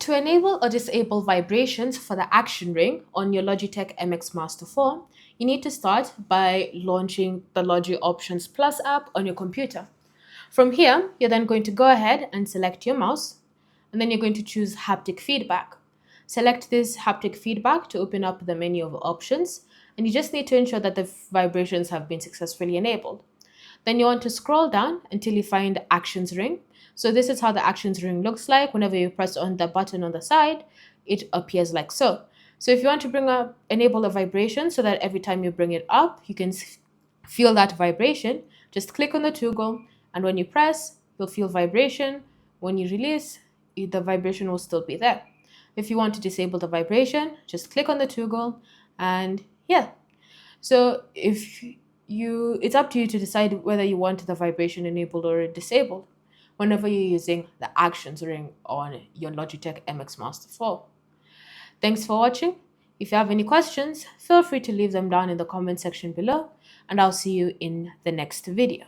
To enable or disable vibrations for the action ring on your Logitech MX Master 4, you need to start by launching the Logi Options Plus app on your computer. From here, you're then going to go ahead and select your mouse, and then you're going to choose Haptic Feedback. Select this Haptic Feedback to open up the menu of options, and you just need to ensure that the vibrations have been successfully enabled. Then you want to scroll down until you find Actions Ring. So this is how the Actions Ring looks like. Whenever you press on the button on the side, it appears like so. So if you want to enable a vibration so that every time you bring it up, you can feel that vibration, just click on the toggle, and when you press, you'll feel vibration. When you release, the vibration will still be there. If you want to disable the vibration, just click on the toggle, and yeah. So it's up to you to decide whether you want the vibration enabled or disabled whenever you're using the Actions ring on your Logitech MX Master 4. Thanks for watching. If you have any questions, feel free to leave them down in the comment section below, and I'll see you in the next video.